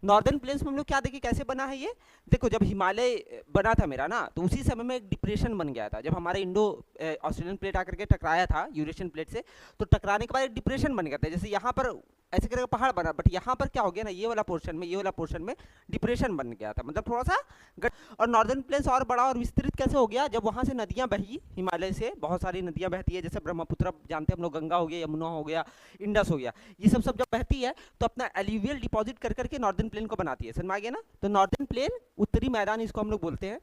Northern plains में हम लोग क्या देखे कैसे बना है ये, देखो जब हिमालय बना था मेरा ना, तो उसी समय में एक डिप्रेशन बन गया था। जब हमारे इंडो ऑस्ट्रेलियन प्लेट आकर के टकराया था यूरेशियन प्लेट से, तो टकराने के बाद एक डिप्रेशन बन गया था। जैसे यहाँ पर ऐसे करके पहाड़ बना, बट यहाँ पर क्या हो गया ना, ये वाला पोर्शन में डिप्रेशन बन गया था, मतलब थोड़ा सा और नॉर्दर्न प्लेन्स और बड़ा और विस्तृत कैसे हो गया, जब वहाँ से नदियाँ बही, हिमालय से बहुत सारी नदियाँ बहती है, जैसे ब्रह्मपुत्र जानते हैं हम लोग, गंगा हो गया, यमुना हो गया, इंडस हो गया, ये सब जब बहती है तो अपना एल्यूवियल डिपॉजिट कर करके नॉर्दर्न प्लेन को बनाती है। समझ में आ गया ना। तो नॉर्दर्न प्लेन, उत्तरी मैदान इसको हम लोग बोलते हैं।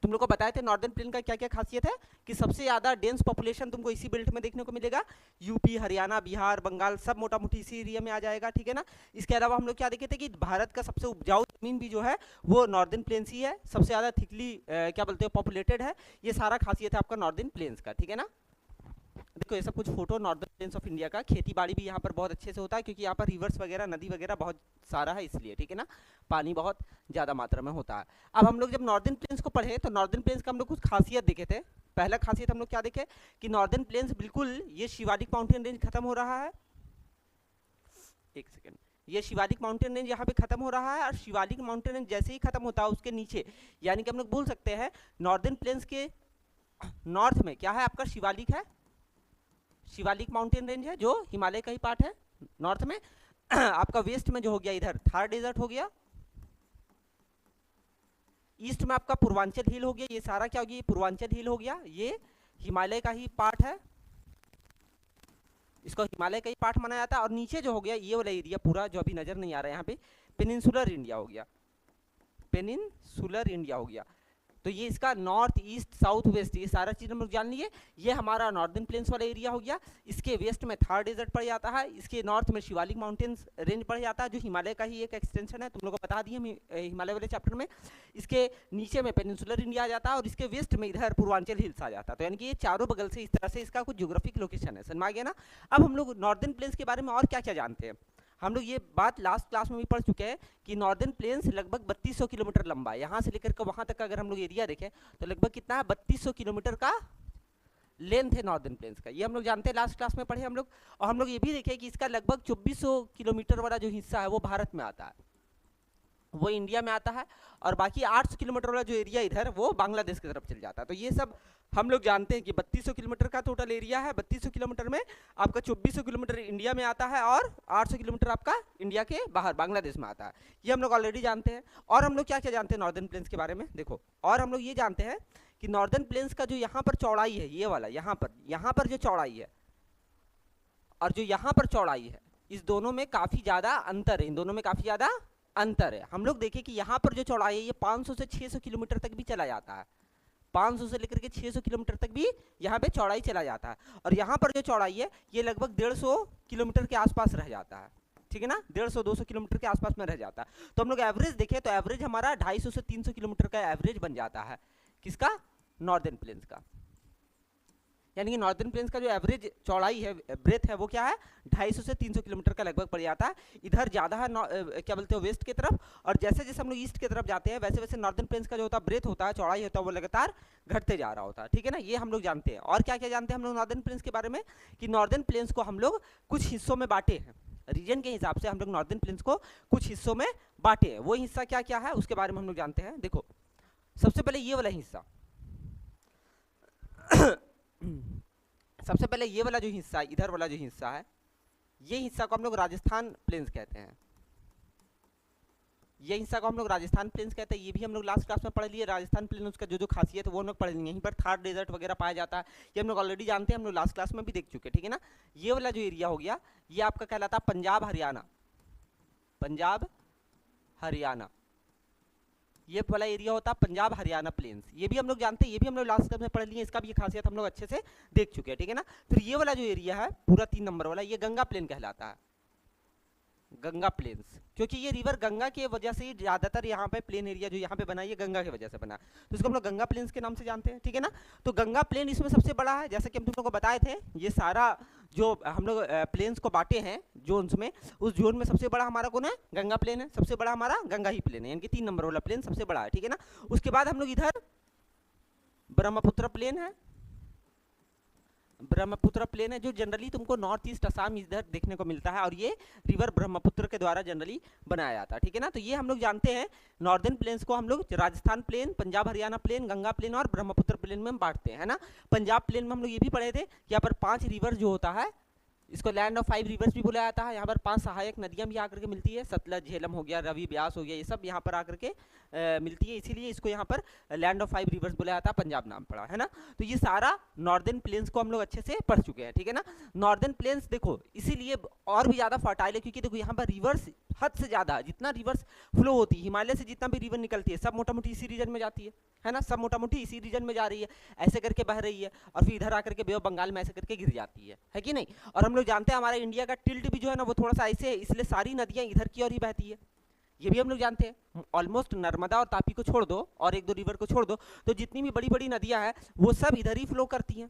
तुम लोग को बताए थे नॉर्दर्न प्लेन का क्या क्या खासियत है, कि सबसे ज्यादा डेंस पॉपुलेशन तुमको इसी बेल्ट में देखने को मिलेगा। यूपी, हरियाणा, बिहार, बंगाल सब मोटा मोटी इसी एरिया में आ जाएगा, ठीक है ना। इसके अलावा हम लोग क्या देखे थे कि भारत का सबसे उपजाऊ जमीन भी जो है वो नॉर्दर्न प्लेन्स ही है, सबसे ज्यादा थिकली क्या बोलते हैं पॉपुलेटेड है। ये सारा खासियत है आपका नॉर्दर्न प्लेन्स का, ठीक है ना। देखो ये सब कुछ photo northern plains of India का। खेती बाड़ी भी यहाँ पर बहुत अच्छे से होता है, क्योंकि यहाँ पर रिवर्स वगैरह, नदी वगैरह बहुत सारा है, इसलिए, ठीक है ना, पानी बहुत ज़्यादा मात्रा में होता है। अब हम लोग जब नॉर्दर्न प्लेन्स को पढ़े तो नॉर्दर्न प्लेन्स का हम लोग कुछ खासियत देखे थे। पहला खासियत हम लोग क्या देखे कि नॉर्दर्न प्लेन्स बिल्कुल, ये शिवालिक माउंटेन रेंज खत्म हो रहा है, एक सेकेंड, ये शिवालिक माउंटेन रेंज यहाँ पे खत्म हो रहा है, और शिवालिक माउंटेन रेंज जैसे ही खत्म होता है उसके नीचे, यानी कि हम लोग बोल सकते हैं नॉर्दर्न प्लेन्स के नॉर्थ में क्या है आपका, शिवालिक है, शिवालिक माउंटेन रेंज है जो हिमालय का ही पार्ट है नॉर्थ में। आपका वेस्ट में जो हो गया इधर थार डेजर्ट हो गया, ईस्ट में आपका पूर्वांचल हिल हो गया, ये सारा क्या हो गया, ये पूर्वांचल हिल हो गया, ये हिमालय का ही पार्ट है, इसको हिमालय का ही पार्ट माना जाता है। और नीचे जो हो गया ये वाला एरिया पूरा जो अभी नजर नहीं आ रहा है यहाँ पे, पेनिनसुलर इंडिया हो गया, पेनिनसुलर इंडिया हो गया। तो ये इसका नॉर्थ, ईस्ट, साउथ, वेस्ट, ये सारा चीज़ हम लोग जान लिए। ये हमारा नॉर्दर्न प्लेन्स वाला एरिया हो गया। इसके वेस्ट में थार डेजर्ट पड़ जाता है, इसके नॉर्थ में शिवालिक माउंटेन्स रेंज पड़ जाता है, जो हिमालय का ही एक एक्सटेंशन है, तुम लोग को बता दिए हम हिमालय वाले चैप्टर में। इसके नीचे में पेनिनसुलर इंडिया आ जाता है, और इसके वेस्ट में इधर पूर्वांचल हिल्स आ जाता है। तो यानी कि ये चारों बगल से इस तरह से इसका कुछ ज्योग्राफिक लोकेशन है, समझ में आ गया ना। अब हम लोग नॉर्दर्न प्लेन्स के बारे में और क्या क्या जानते हैं। हम लोग ये बात लास्ट क्लास में भी पढ़ चुके हैं कि नॉर्दर्न प्लेन्स लगभग 3200 किलोमीटर लंबा है। यहाँ से लेकर के वहाँ तक का अगर हम लोग एरिया देखें तो लगभग कितना है, 3200 किलोमीटर का लेंथ है नॉर्दर्न प्लेन्स का, ये हम लोग जानते हैं, लास्ट क्लास में पढ़े हम लोग। और हम लोग ये भी देखे कि इसका लगभग 2400 किलोमीटर वाला जो हिस्सा है वो भारत में आता है, वो इंडिया में आता है, और बाकी 800 किलोमीटर वाला जो एरिया इधर वो बांग्लादेश की तरफ चल जाता है। तो ये सब हम लोग जानते हैं कि 3200 किलोमीटर का टोटल एरिया है। 3200 किलोमीटर में आपका 2400 किलोमीटर इंडिया में आता है, और 800 किलोमीटर आपका इंडिया के बाहर बांग्लादेश में आता है। ये हम लोग ऑलरेडी जानते हैं। और हम लोग क्या क्या जानते हैं नॉर्दर्न प्लेन्स के बारे में, देखो, और हम लोग ये जानते हैं कि नॉर्दर्न प्लेन्स का जो यहाँ पर चौड़ाई है, ये वाला यहाँ पर जो चौड़ाई है और जो यहाँ पर चौड़ाई है, इस दोनों में काफ़ी ज़्यादा अंतर है, इन दोनों में काफ़ी ज़्यादा अंतर है। हम लोग देखें कि यहाँ पर जो चौड़ाई है ये 500 से 600 किलोमीटर तक भी चला जाता है, 500 से लेकर के 600 किलोमीटर तक भी यहाँ पे चौड़ाई चला जाता है। और यहाँ पर जो चौड़ाई है ये लगभग 150 किलोमीटर के आसपास रह जाता है, ठीक है ना, 150-200 किलोमीटर के आसपास में रह जाता है। तो हम लोग एवरेज देखें तो एवरेज हमारा 250 से 300 किलोमीटर का एवरेज बन जाता है, किसका, नॉर्दर्न प्लेन्स का। यानी कि नॉर्दर्न प्लेन्स का जो एवरेज चौड़ाई है, ब्रेथ है, वो क्या है, 250 से 300 किलोमीटर का लगभग पड़ जाता है। इधर ज़्यादा है क्या बोलते हो, वेस्ट की तरफ, और जैसे जैसे हम लोग ईस्ट की तरफ जाते हैं वैसे वैसे नॉर्दर्न प्लेन्स का जो होता है ब्रेथ होता है, चौड़ाई होता है, वो लगातार घटते जा रहा होता है, ठीक है ना। ये हम लोग जानते हैं। और क्या क्या जानते हैं हम लोग नॉर्दर्न प्लेन्स के बारे में, कि नॉर्दर्न प्लेन्स को हम लोग कुछ हिस्सों में बांटे हैं, रीजन के हिसाब से हम लोग नॉर्दर्न प्लेन्स को कुछ हिस्सों में बांटे हैं। वो हिस्सा क्या क्या है उसके बारे में हम लोग जानते हैं। देखो सबसे पहले ये वाला हिस्सा सबसे पहले ये वाला जो हिस्सा, इधर वाला जो हिस्सा है, ये हिस्सा को हम लोग राजस्थान प्लेन्स कहते हैं। ये हिस्सा को हम लोग राजस्थान प्लेन्स कहते हैं। ये भी हम लोग लास्ट क्लास में पढ़ लिए, राजस्थान प्लेन उसका जो जो खासियत है वो हम लोग पढ़ लिए। यहीं पर थार डेजर्ट वगैरह पाया जाता है, ये हम लोग ऑलरेडी जानते हैं, हम लोग लास्ट क्लास में भी देख चुके हैं, ठीक है ना। ये वाला जो एरिया हो गया ये आपका कहलाता है पंजाब हरियाणा, पंजाब हरियाणा, ये वाला एरिया होता है पंजाब हरियाणा प्लेन्स। ये भी हम लोग जानते हैं, ये भी हम लोग लास्ट क्लास में पढ़ लिए, इसका भी खासियत हम लोग अच्छे से देख चुके हैं, ठीक है ना। फिर ये वाला जो एरिया है पूरा 3 नंबर वाला, ये गंगा प्लेन कहलाता है, गंगा प्लेन्स, क्योंकि ये रिवर गंगा के वजह से ही ज़्यादातर यहाँ पे प्लेन एरिया जो यहाँ पे बना है ये गंगा की वजह से बना, तो इसको हम लोग गंगा प्लेन्स के नाम से जानते हैं, ठीक है ना। तो गंगा प्लेन इसमें सबसे बड़ा है, जैसे कि हम तुम लोग को बताए थे, ये सारा जो हम लोग प्लेन्स को बांटे हैं जोन्स में, उस जोन में सबसे बड़ा हमारा कौन है, गंगा प्लेन है, सबसे बड़ा हमारा गंगा ही प्लेन है, यानी कि 3 नंबर वाला प्लेन सबसे बड़ा है, ठीक है ना। उसके बाद हम लोग इधर ब्रह्मपुत्र प्लेन है, ब्रह्मपुत्र प्लेन है जो जनरली तुमको नॉर्थ ईस्ट असम इधर देखने को मिलता है, और ये रिवर ब्रह्मपुत्र के द्वारा जनरली बनाया जाता है, ठीक है ना। तो ये हम लोग जानते हैं नॉर्दर्न प्लेन्स को हम लोग Rajasthan plain, Punjab Haryana plain, Ganga plain और ब्रह्मपुत्र प्लेन में हम बांटते हैं ना। पंजाब प्लेन में हम लोग ये भी पढ़े थे, यहाँ पर 5 रिवर जो होता है इसको लैंड ऑफ 5 रिवर्स भी बोला जाता है। यहाँ पर 5 सहायक नदियाँ भी आकर के मिलती है, सतलज, झेलम हो गया, रवि, ब्यास हो गया, ये सब यहाँ पर आकर के मिलती है, इसीलिए इसको यहाँ पर लैंड ऑफ 5 रिवर्स बोला जाता है, पंजाब नाम पड़ा है ना। तो ये सारा नॉर्दर्न प्लेन्स को हम लोग अच्छे से पढ़ चुके हैं, ठीक है ना। नॉर्दर्न प्लेन्स देखो इसीलिए और भी ज़्यादा फर्टाइल है, क्योंकि देखो यहाँ पर रिवर्स हद से ज़्यादा, जितना रिवर्स फ्लो होती है हिमालय से, जितना भी रिवर निकलती है सब मोटा मोटी इसी रीजन में जाती है ना, सब मोटा मोटी इसी रीजन में जा रही है, ऐसे करके बह रही है और फिर इधर आकर के बे ऑफ बंगाल में ऐसे करके गिर जाती है कि नहीं। और हम लोग जानते हैं हमारे इंडिया का टिल्ट भी जो है ना वो थोड़ा सा ऐसे है, इसलिए सारी नदियाँ इधर की ओर ही बहती है, ये भी हम लोग जानते हैं। ऑलमोस्ट नर्मदा और तापी को छोड़ दो और 1-2 रिवर को छोड़ दो तो जितनी भी बड़ी बड़ी नदियाँ हैं वो सब इधर ही फ्लो करती हैं,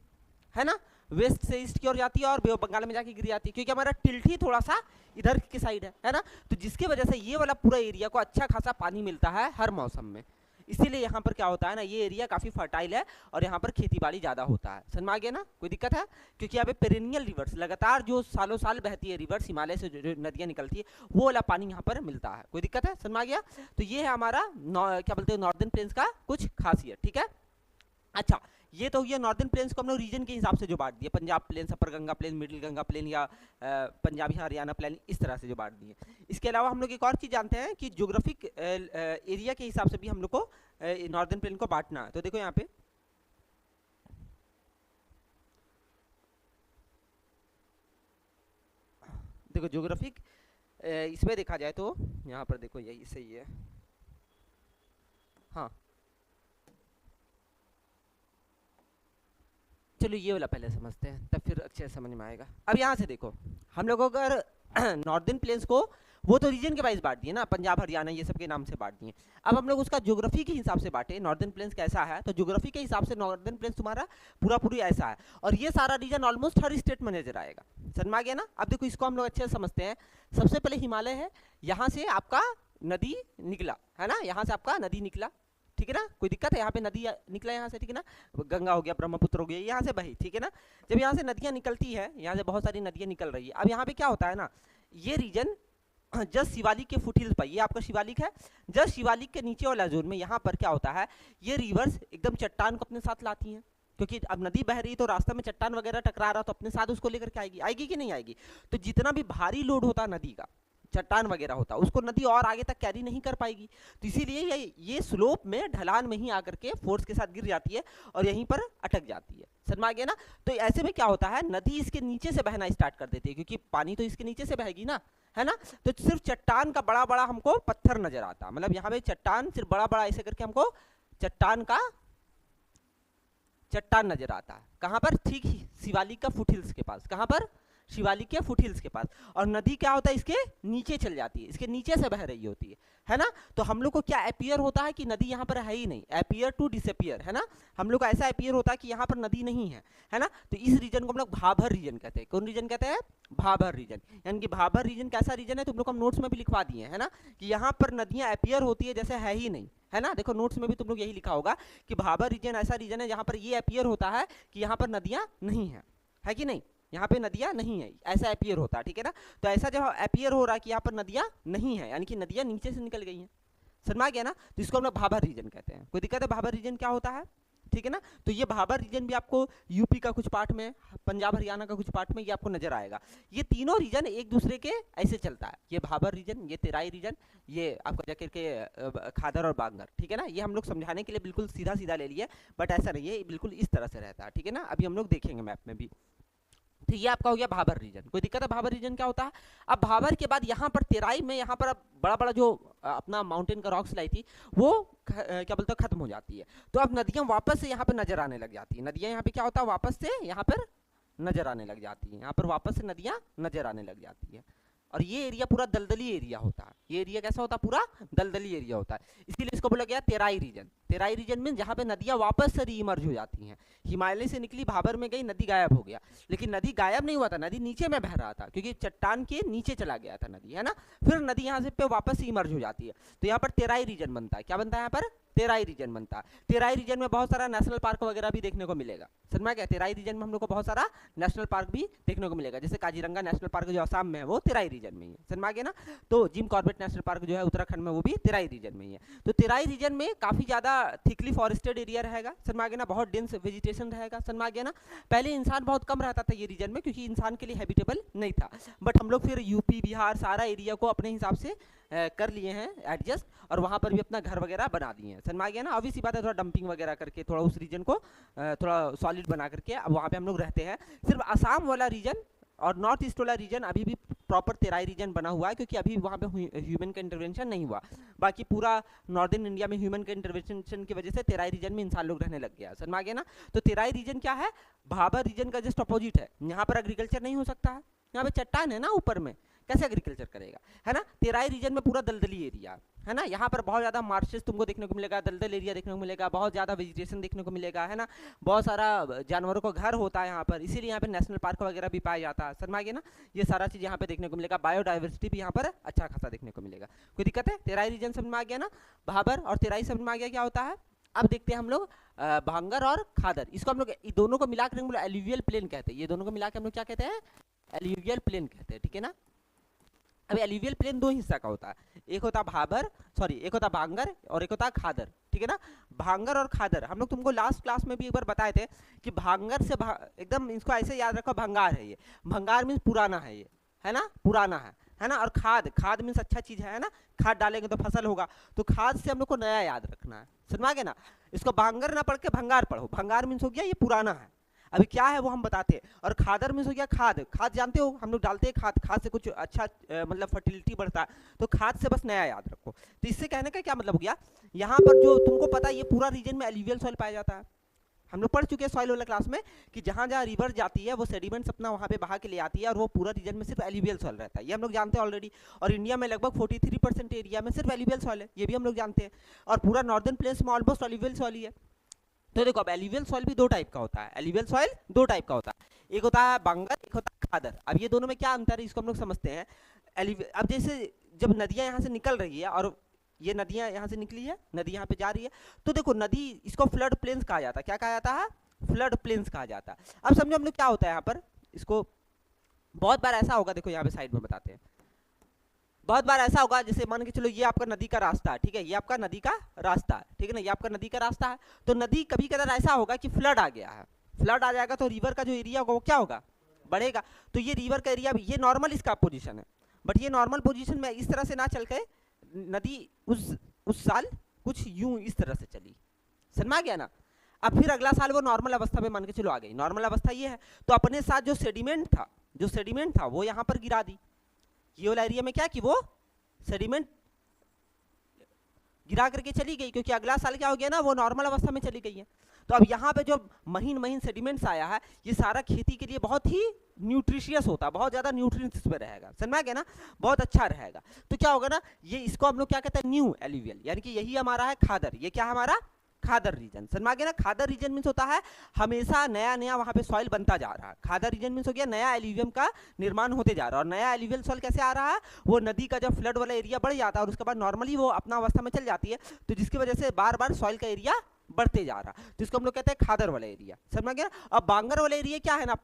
है ना, वेस्ट से ईस्ट की ओर जाती है और बे ऑफ बंगाल में जाके गिर जाती है, क्योंकि हमारा टिल्ट ही थोड़ा सा इधर की साइड है ना। तो जिसकी वजह से ये वाला पूरा एरिया को अच्छा खासा पानी मिलता है हर मौसम में, इसीलिए यहाँ पर क्या होता है ना, ये एरिया काफ़ी फर्टाइल है और यहाँ पर खेतीबाड़ी ज़्यादा होता है। समझ में आ गया ना, कोई दिक्कत है? क्योंकि यहाँ पे पेरेनियल रिवर्स, लगातार जो सालों साल बहती है रिवर्स, हिमालय से जो नदियाँ निकलती है वो वाला पानी यहाँ पर मिलता है। कोई दिक्कत है? समझ में आ गया? तो ये है हमारा क्या बोलते हैं नॉर्दर्न प्लेन्स का कुछ खासियत, ठीक है। अच्छा, ये तो ये नॉर्दर्न प्लेन्स को हम लोग रीजन के हिसाब से जो बांट दिए, Punjab plain, upper Ganga plain, middle Ganga plain या पंजाबी हरियाणा प्लेन, इस तरह से जो बांट दिए। इसके अलावा हम लोग एक और चीज़ जानते हैं कि ज्योग्राफिक एरिया के हिसाब से भी हम लोग को नॉर्दर्न प्लेन को बांटना है। तो देखो यहाँ पे देखो ज्योग्राफिक इसमें देखा जाए तो यहाँ पर देखो यही सही है, हाँ चलो ये वाला पहले समझते हैं तब फिर अच्छे से समझ में आएगा। अब यहाँ से देखो हम लोग अगर नॉर्दर्न प्लेन्स को वो तो रीजन के वाइज बांट दिए ना, पंजाब हरियाणा ये सब के नाम से बांट दिए। अब हम लोग उसका ज्योग्राफी के हिसाब से बांटे, नॉर्दर्न प्लेन्स कैसा है, तो ज्योग्राफी के हिसाब से नॉर्दर्न प्लेन्स तुम्हारा पूरी ऐसा है, और ये सारा रीजन ऑलमोस्ट हर स्टेट में नजर आएगा। समझ में आ गया ना। अब देखो इसको हम लोग अच्छे से समझते हैं। सबसे पहले हिमालय है, यहाँ से आपका नदी निकला है ना, यहाँ से आपका नदी निकला, ठीक है ना, कोई दिक्कत है? यहाँ पे नदी निकला यहाँ से, ठीक है ना, गंगा हो गया, ब्रह्मपुत्र हो गया, यहाँ से बही, ठीक है ना। जब यहाँ से नदियाँ निकलती है, यहाँ से बहुत सारी नदियाँ निकल रही है। अब यहाँ पे क्या होता है ना, ये रीजन जस्ट शिवालिक के फुटहिल्स पर, ये आपका शिवालिक है, जस्ट शिवालिक के नीचे वाला जोन में यहाँ पर क्या होता है, ये रिवर्स एकदम चट्टान को अपने साथ लाती हैं, क्योंकि अब नदी बह रही तो रास्ते में चट्टान वगैरह टकरा रहा तो अपने साथ उसको लेकर के आएगी कि नहीं आएगी। तो जितना भी भारी लोड होता है नदी का, चट्टान वगैरह होता है, उसको नदी और आगे तक कैरी नहीं कर पाएगी। तो इसीलिए ये स्लोप में, ढलान में ही आकर के फोर्स के साथ गिर जाती है और यहीं पर अटक जाती है। समझ में आ गया ना। तो ऐसे में क्या होता है, नदी इसके नीचे से बहना स्टार्ट कर देती है, क्योंकि पानी तो इसके नीचे से बहेगी ना, है ना। तो सिर्फ चट्टान का बड़ा बड़ा हमको पत्थर नजर आता है, मतलब यहाँ पे चट्टान सिर्फ बड़ा बड़ा ऐसे करके हमको चट्टान नजर आता है। कहाँ पर? ठीक शिवालिक का फुटहिल्स के पास। कहाँ पर? शिवालिक के फुटहिल्स के पास। और नदी क्या होता है, इसके नीचे चल जाती है, इसके नीचे से बह रही होती है ना। तो हम लोग को क्या अपीयर होता है कि नदी यहाँ पर है ही नहीं, अपीयर टू डिसअपीयर, है ना। हम लोग को ऐसा अपीयर होता है कि यहाँ पर नदी नहीं है ना। तो इस रीजन को हम लोग भाबर रीजन कहते हैं। कौन रीजन कहते हैं? भाबर रीजन। यानी कि भाबर रीजन कैसा रीजन है, तुम लोग हम नोट्स में भी लिखवा दिए है ना, कि यहाँ पर नदियाँ अपीयर होती है जैसे है ही नहीं, है ना। देखो नोट्स में भी तुम लोग यही लिखा होगा कि भाबर रीजन ऐसा रीजन है जहाँ पर ये अपीयर होता है कि यहाँ पर नदियाँ नहीं है कि नहीं, यहाँ पे नदियाँ नहीं है, ऐसा अपीयर होता है, ठीक है ना। तो ऐसा जब अपीयर हो रहा है कि यहाँ पर नदियाँ नहीं है, यानी कि नदियाँ नीचे से निकल गई हैं। समझ में आ गया ना। तो इसको हम लोग भाबर रीजन कहते हैं। कोई दिक्कत है? भाबर रीजन क्या होता है, ठीक है ना। तो ये भाबर रीजन भी आपको यूपी का कुछ पार्ट में, पंजाब हरियाणा का कुछ पार्ट में ये आपको नजर आएगा। ये तीनों रीजन एक दूसरे के ऐसे चलता है, ये भाबर रीजन, ये तेराई रीजन, ये आपका जाकर के खादर और बांगर, ठीक है ना। ये हम लोग समझाने के लिए बिल्कुल सीधा सीधा ले लिए, बट ऐसा नहीं है, बिल्कुल इस तरह से रहता है, ठीक है ना। अभी हम लोग देखेंगे मैप में भी। तो ये आपका हो गया भाबर रीजन। कोई दिक्कत है? भाबर रीजन क्या होता है? अब भाबर के बाद यहाँ पर तेराई में, यहाँ पर अब बड़ा बड़ा जो अपना माउंटेन का रॉक्स लाई थी वो क्या बोलते हैं खत्म हो जाती है। तो अब नदियाँ वापस से यहाँ पर नजर आने लग जाती है। नदियाँ यहाँ पे क्या होता है, वापस से यहाँ पर नजर आने लग जाती है, यहाँ पर वापस से नदियाँ नजर आने लग जाती है। और ये एरिया पूरा दलदली एरिया होता है। ये एरिया कैसा होता है? पूरा दलदली एरिया होता है, इसीलिए इसको बोला गया तेराई रीजन। तेराई रीजन में जहाँ पे नदियाँ वापस से रीइमर्ज हो जाती हैं। हिमालय से निकली, भाबर में गई, नदी गायब हो गया, लेकिन नदी गायब नहीं हुआ था, नदी नीचे में बह रहा था, क्योंकि चट्टान के नीचे चला गया था नदी, है ना। फिर नदी यहाँ से पे वापस से इमर्ज हो जाती है, तो यहाँ पर तेराई रीजन बनता है। क्या बनता है यहाँ पर? तेराई रीजन बनता है। तेराई रीजन में बहुत सारा नेशनल पार्क वगैरह भी देखने को मिलेगा। समझ में क्या, तेराई रीजन में हम लोग को बहुत सारा नेशनल पार्क भी देखने को मिलेगा, जैसे काजीरंगा नेशनल पार्क जो असम में है वो तेराई रीजन में ही है। समझ में आ गया ना। तो जिम कॉर्बेट नेशनल पार्क जो है उत्तराखंड में वो भी तेराई रीजन में ही है। तो तेराई रीजन में काफी ज्यादा थिकली फॉरेस्टेड एरिया रहेगा। समझ में आ गया ना, बहुत डेंस वेजिटेशन रहेगा। समझ में आ गया ना। पहले इंसान बहुत कम रहता था ये रीजन में, क्योंकि इंसान के लिए हैबिटेबल नहीं था, बट हम लोग फिर यूपी बिहार सारा एरिया को अपने हिसाब से कर लिए हैं एडजस्ट, और वहाँ पर भी अपना घर वगैरह बना दिए हैं। समझ में आ गया ना। अभी सी बात है, थोड़ा डंपिंग वगैरह करके थोड़ा उस रीजन को थोड़ा सॉलिड बना करके अब वहाँ पे हम लोग रहते हैं। सिर्फ आसाम वाला रीजन और नॉर्थ ईस्ट वाला रीजन अभी भी प्रॉपर तेराई रीजन बना हुआ है, क्योंकि अभी वहाँ पे ह्यूमन का इंटरवेंशन नहीं हुआ। बाकी पूरा नॉर्दर्न इंडिया में ह्यूमन के इंटरवेंशन की वजह से तेराई रीजन में इंसान लोग रहने लग गया। समझ में आ गया ना। तो तेराई रीजन क्या है, भाबर रीजन का जस्ट अपोजिट है। यहाँ पर एग्रीकल्चर नहीं हो सकता है, यहाँ पे चट्टान है ना ऊपर में, कैसे एग्रीकल्चर करेगा, है ना। तेराई रीजन में पूरा दलदली एरिया है ना, यहाँ पर बहुत ज़्यादा मार्शेस तुमको देखने को मिलेगा, दलदल एरिया देखने को मिलेगा, बहुत ज़्यादा वेजिटेशन देखने को मिलेगा, है ना। बहुत सारा जानवरों का घर होता है यहाँ पर, इसीलिए यहाँ पे नेशनल पार्क वगैरह भी पाया जाता है। समझ में आ गया ना। ये सारा चीज़ यहाँ पे देखने को मिलेगा, बायोडाइवर्सिटी भी यहाँ पर अच्छा खासा देखने को मिलेगा। कोई दिक्कत है। तेराई रीजन समझ में आ गया ना। भाबर और तेराई समझ में आ गया क्या होता है। अब देखते हैं हम लोग भांगर और खादर, इसको हम लोग दोनों को मिलाकर हम लोग एल्यूवियल प्लेन कहते हैं। ये दोनों को मिलाकर हम लोग क्या कहते हैं, एल्यूवियल प्लेन कहते हैं, ठीक है ना। अब एल्यूवियल प्लेन दो हिस्सा का होता है, एक होता भाबर, सॉरी एक होता भांगर और एक होता खादर, ठीक है ना। भांगर और खादर हम लोग तुमको लास्ट क्लास में भी एक बार बताए थे कि भांगर से एकदम इसको ऐसे याद रखो, भंगार है ये, भंगार मीन्स पुराना है ये, है ना, पुराना है ना। और खाद, खाद मीन्स अच्छा चीज है ना, खाद डालेंगे तो फसल होगा, तो खाद से हम लोग को नया याद रखना है। समझ गए ना। इसको भांगर ना पढ़ के भंगार पढ़ो, भंगार मीन्स हो गया ये पुराना है, अभी क्या है वो हम बताते हैं। और खादर मीन्स हो गया खाद, खाद जानते हो हम लोग डालते हैं खाद, खाद से कुछ अच्छा मतलब फर्टिलिटी बढ़ता है, तो खाद से बस नया याद रखो। तो इससे कहने का क्या मतलब हो गया, यहाँ पर जो तुमको पता है ये पूरा रीजन में एल्यूवियल सॉइल पाया जाता है। हम लोग पढ़ चुके हैं सॉइल वाला क्लास में कि जहाँ जहाँ रिवर जाती है वो सेडिमेंट्स अपना वहाँ पे बहा के ले आती है, और वो पूरा रीजन में सिर्फ एल्यूवियल सॉइल रहता है, ये हम लोग जानते हैं ऑलरेडी। और इंडिया में लगभग 43% एरिया में सिर्फ एल्यूवियल सॉइल है, ये भी हम लोग जानते हैं। और पूरा नॉर्दर्न प्लेन्स में ऑलमोस्ट एल्यूवियल सॉइल ही है। तो देखो अब एल्यूवियल सॉइल भी दो टाइप का होता है, एल्यूवियल सॉइल दो टाइप का होता है, एक होता है भांगर, एक होता है खादर। अब ये दोनों में क्या अंतर है इसको हम लोग समझते हैं। अब जैसे जब नदियां यहाँ से निकल रही है और ये नदियां यहाँ से निकली है, नदी यहाँ पे जा रही है, तो देखो नदी, इसको फ्लड प्लेन्स कहा जाता है। क्या कहा जाता है, फ्लड प्लेन्स कहा जाता है। अब समझो हम लोग क्या होता है यहाँ पर, इसको बहुत बार ऐसा होगा, देखो यहाँ पे साइड में बताते हैं, बहुत बार ऐसा होगा जैसे मान के चलो ये आपका नदी का रास्ता है, ठीक है, ये आपका नदी का रास्ता है, ठीक है ना, ये आपका नदी का रास्ता है। तो नदी कभी कभार ऐसा होगा कि फ्लड आ गया है, फ्लड आ जाएगा तो रिवर का जो एरिया होगा वो क्या होगा, बढ़ेगा। तो ये रिवर का एरिया, ये नॉर्मल इसका पोजीशन है, बट ये नॉर्मल पोजीशन में इस तरह से ना चल के नदी उस साल कुछ यूं इस तरह से चली, समझ में आ गया ना। अब फिर अगला साल वो नॉर्मल अवस्था में मान के चलो आ गई, नॉर्मल अवस्था ये है, तो अपने साथ जो सेडिमेंट था वो यहाँ पर गिरा दी, ये वाला एरिया में क्या कि वो सेडिमेंट गिरा करके चली गई, क्योंकि अगला साल क्या हो गया ना, वो नॉर्मल अवस्था में चली गई है। तो अब यहाँ पे जो महीन महीन सेडिमेंट्स आया है, ये सारा खेती के लिए बहुत ही न्यूट्रिशियस होता है, बहुत ज़्यादा न्यूट्रिएंट्स इसमें रहेगा, समझ में आ गया ना, बहुत अच्छा रहेगा। तो क्या होगा ना, ये इसको हम लोग क्या कहते हैं, न्यू एल्यूवियल, यानी कि यही हमारा है खादर, ये क्या है हमारा खादर रीजन, समझ में आ गया ना। खादर रीजन मीन्स होता है हमेशा नया नया वहाँ पे सॉइल बनता जा रहा है। खादर रीजन मीन्स हो गया नया एल्यूवियम का निर्माण होते जा रहा है, और नया एल्यूवियल सॉइल कैसे आ रहा है, वो नदी का जब फ्लड वाला एरिया बढ़ जाता है और उसके बाद नॉर्मली वो अपना अवस्था में चल जाती है, तो जिसकी वजह से बार बार सॉइल का एरिया बढ़ते जा रहा है, तो इसको हम लोग कहते हैं खादर वाला एरिया, समझ में आ गया। अब बांगर वाला एरिया क्या है ना,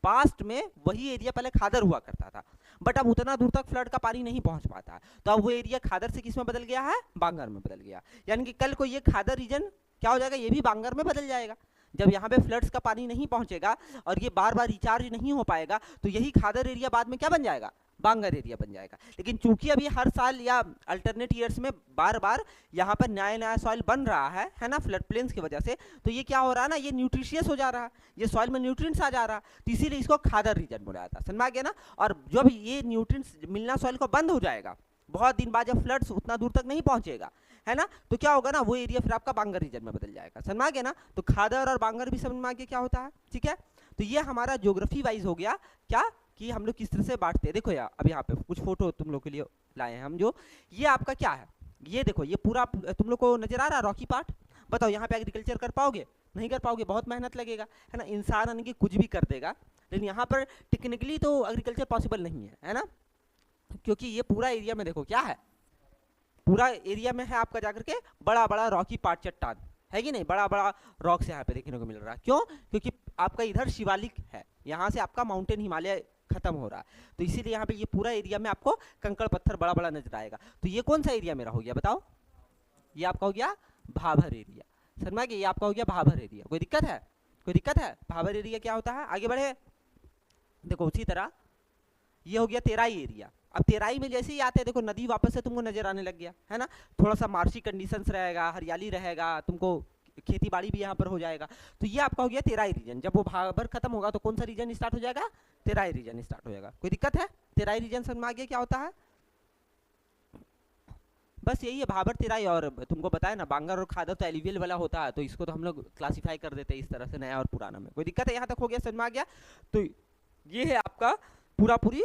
पास्ट में वही एरिया पहले खादर हुआ करता था, बट अब उतना दूर तक फ्लड का पानी नहीं पहुंच पाता, तो अब वो एरिया खादर से किस में बदल गया है, बांगर में बदल गया। यानी कि कल को ये खादर रीजन क्या हो जाएगा, ये भी बांगर में बदल जाएगा। जब यहाँ पे फ्लड्स का पानी नहीं पहुंचेगा और ये बार बार रिचार्ज नहीं हो पाएगा, तो यही खादर एरिया बाद में क्या बन जाएगा, बांगर एरिया बन जाएगा। लेकिन चूंकि अभी हर साल या अल्टरनेट ईयर्स में बार बार यहाँ पर नया नया सॉइल बन रहा है ना, फ्लड प्लेन्स की वजह से, तो ये क्या हो रहा है ना, ये न्यूट्रिशियस हो जा रहा है, ये सॉइल में न्यूट्रिएंट्स आ जा रहा है, तो इसीलिए इसको खादर रीजन बोला जाता है, समझ में आ गया ना। और जब ये न्यूट्रिएंट्स मिलना सॉइल को बंद हो जाएगा, बहुत दिन बाद जब फ्लड्स उतना दूर तक नहीं पहुंचेगा, है ना, तो क्या होगा ना, वो एरिया फिर आपका बांगर रीजन में बदल जाएगा, समझ में आ गया ना। तो खादर और बांगर भी समझ में आ गया क्या होता है, ठीक है। तो ये हमारा ज्योग्राफी वाइज हो गया क्या, कि हम लोग किस तरह से बांटते हैं। देखो यार अब यहाँ पे कुछ फोटो तुम लोग के लिए लाए हैं हम, जो ये आपका क्या है, ये देखो ये पूरा तुम लोग को नजर आ रहा है रॉकी पार्ट। बताओ यहाँ पे एग्रीकल्चर कर पाओगे, नहीं कर पाओगे, बहुत मेहनत लगेगा, है ना, इंसान यानी कि कुछ भी कर देगा, लेकिन यहाँ पर टेक्निकली तो एग्रीकल्चर पॉसिबल नहीं है, है ना, क्योंकि ये पूरा एरिया में देखो क्या है, पूरा एरिया में है आपका जाकर के बड़ा बड़ा रॉकी पार्ट चट्टान, है कि नहीं, बड़ा बड़ा रॉक्स यहाँ पे देखने को मिल रहा है। क्यों? क्योंकि आपका इधर शिवालिक है, यहाँ से आपका माउंटेन हिमालय खत्म हो रहा है, तो इसीलिए यहाँ पे ये पूरा एरिया में आपको कंकड़ पत्थर बड़ा बड़ा नजर आएगा। तो ये कौन सा एरिया मेरा हो गया बताओ? ये आपका हो गया भाबर एरिया। समझ में? ये आपका हो गया भाबर एरिया। कोई दिक्कत है? कोई दिक्कत है? भाबर एरिया क्या होता है? आगे बढ़े, देखो उसी तरह ये हो गया तेराई एरिया। अब तेराई में जैसे ही आते हैं देखो नदी वापस से तुमको नजर आने लग गया है ना, थोड़ा सा मार्शी कंडीशंस रहेगा, हरियाली रहेगा, तुमको खेती बाड़ी भी यहाँ पर हो जाएगा। तो ये आपका हो गया तेराई रीजन। जब वो भाबर खत्म होगा तो कौन सा रीजन स्टार्ट हो जाएगा? तेराई रीजन स्टार्ट हो जाएगा। कोई दिक्कत है? तेराई रीजन समझ में आ गया क्या होता है? बस यही है भाबर तेराई। और तुमको बताया ना बांगर और खादर तो एलिवियल वाला होता है, तो इसको तो हम लोग क्लासिफाई कर देते हैं इस तरह से, नया और पुराना में। कोई दिक्कत है? यहाँ तक हो गया, समझ में आ गया? तो ये है आपका पूरी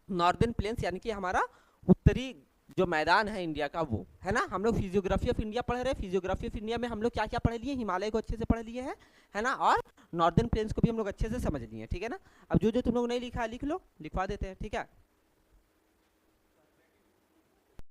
नॉर्दर्न प्लेन्स, यानी कि हमारा उत्तरी जो मैदान है इंडिया का, वो है ना। हम लोग फिजियोग्राफी ऑफ इंडिया पढ़ रहे हैं। फिजियोग्राफी ऑफ इंडिया में हम लोग क्या क्या पढ़ लिए? हिमालय को अच्छे से पढ़ लिए हैं, है ना, और नॉर्दर्न प्लेन्स को भी हम लोग अच्छे से समझ लिए हैं, ठीक है ना। अब जो जो तुम लोग नहीं लिखा है लिख लो, लिखवा देते हैं, ठीक है।